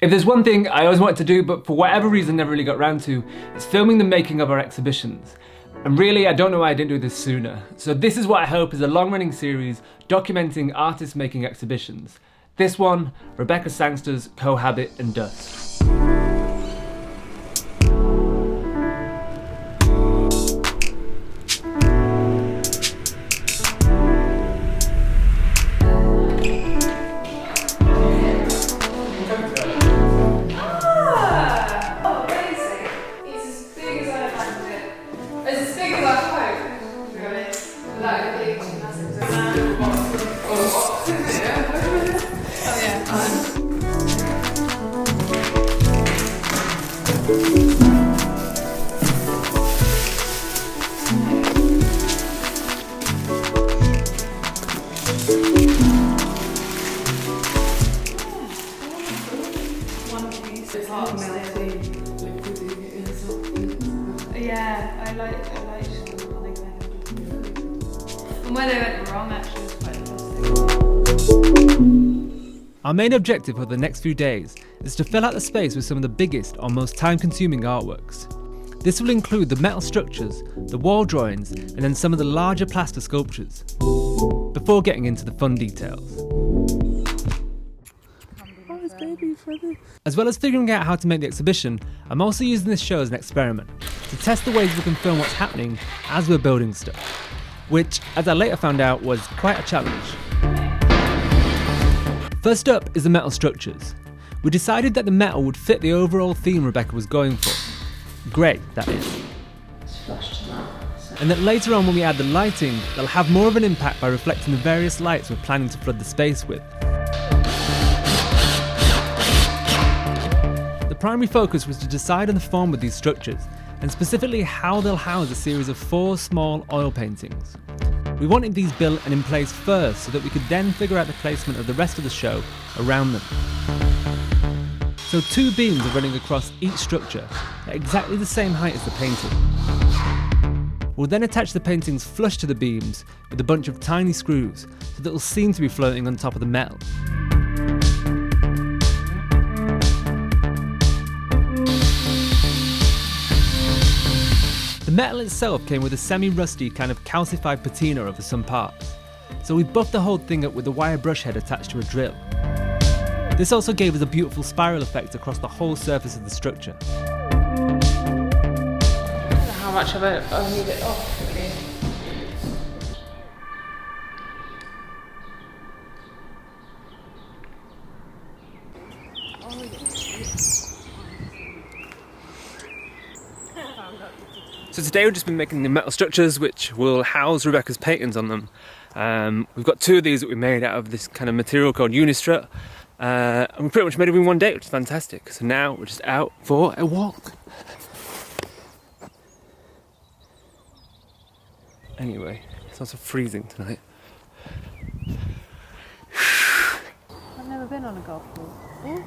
If there's one thing I always wanted to do, but for whatever reason never really got around to, it's filming the making of our exhibitions. And really, I don't know why I didn't do this sooner. So this is what I hope is a long-running series documenting artists making exhibitions. This one, Rebecca Sangster's Cohabit and Dust. Yeah, I like and where they went wrong actually was quite interesting. Our main objective for the next few days is to fill out the space with some of the biggest or most time-consuming artworks. This will include the metal structures, the wall drawings, and then some of the larger plaster sculptures, before getting into the fun details. As well as figuring out how to make the exhibition, I'm also using this show as an experiment, to test the ways we can film what's happening as we're building stuff, which, as I later found out, was quite a challenge. First up is the metal structures. We decided that the metal would fit the overall theme Rebecca was going for. Grey, that is. And that later on when we add the lighting, they'll have more of an impact by reflecting the various lights we're planning to flood the space with. The primary focus was to decide on the form of these structures, and specifically how they'll house a series of 4 small oil paintings. We wanted these built and in place first so that we could then figure out the placement of the rest of the show around them. So 2 beams are running across each structure at exactly the same height as the painting. We'll then attach the paintings flush to the beams with a bunch of tiny screws so that they'll seem to be floating on top of the metal. The metal itself came with a semi-rusty kind of calcified patina over some parts, so we buffed the whole thing up with a wire brush head attached to a drill. This also gave us a beautiful spiral effect across the whole surface of the structure. I don't know how much of it I'll need it off really. So today we've just been making the metal structures which will house Rebecca's paintings on them. We've got 2 of these that we made out of this kind of material called Unistrut, and we pretty much made them in one day, which is fantastic. So now we're just out for a walk. Anyway, it's also freezing tonight. I've never been on a golf course. Oh.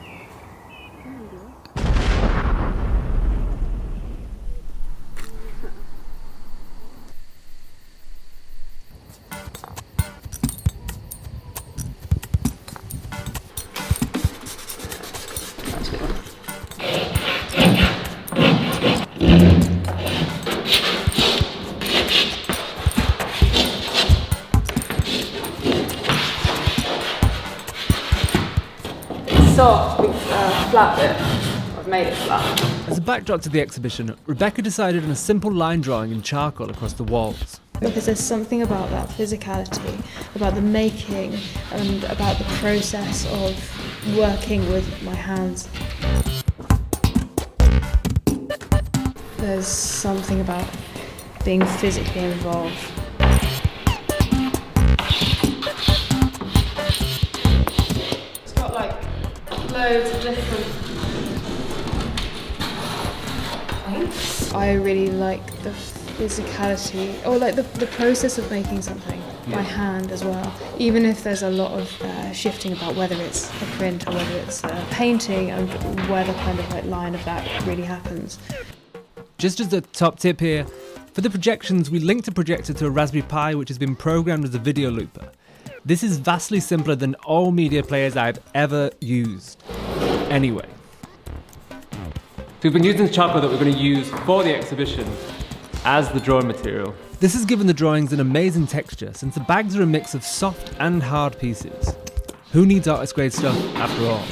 Soft with flat bit. I've made it flat. As a backdrop to the exhibition, Rebecca decided on a simple line drawing in charcoal across the walls. Because there's something about that physicality, about the making, and about the process of working with my hands. There's something about being physically involved. It's got like loads of different paints. I really like the physicality, or like the process of making something by hand as well. Even if there's a lot of shifting about whether it's a print or whether it's a painting, and where the kind of like line of that really happens. Just as a top tip here, for the projections we linked a projector to a Raspberry Pi which has been programmed as a video looper. This is vastly simpler than all media players I've ever used. Anyway, we've been using the charcoal that we're going to use for the exhibition as the drawing material. This has given the drawings an amazing texture since the bags are a mix of soft and hard pieces. Who needs artist grade stuff after all?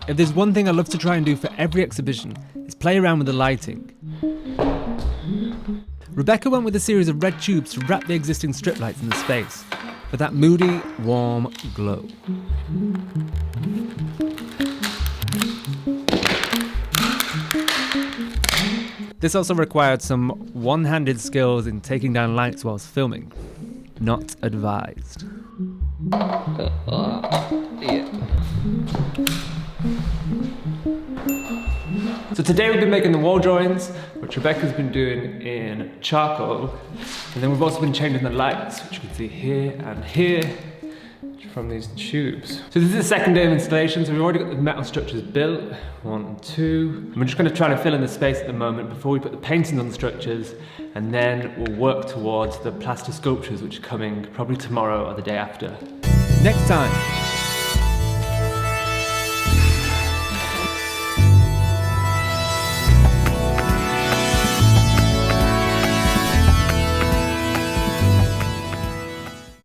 If there's one thing I love to try and do for every exhibition, it's play around with the lighting. Rebecca went with a series of red tubes to wrap the existing strip lights in the space, for that moody, warm glow. This also required some one-handed skills in taking down lights whilst filming. Not advised. So today we've been making the wall drawings, which Rebecca's been doing in charcoal. And then we've also been changing the lights, which you can see here and here, from these tubes. So this is the second day of installation, so we've already got the metal structures built, 1 and 2. And we're just going to try to fill in the space at the moment before we put the painting on the structures, and then we'll work towards the plaster sculptures, which are coming probably tomorrow or the day after. Next time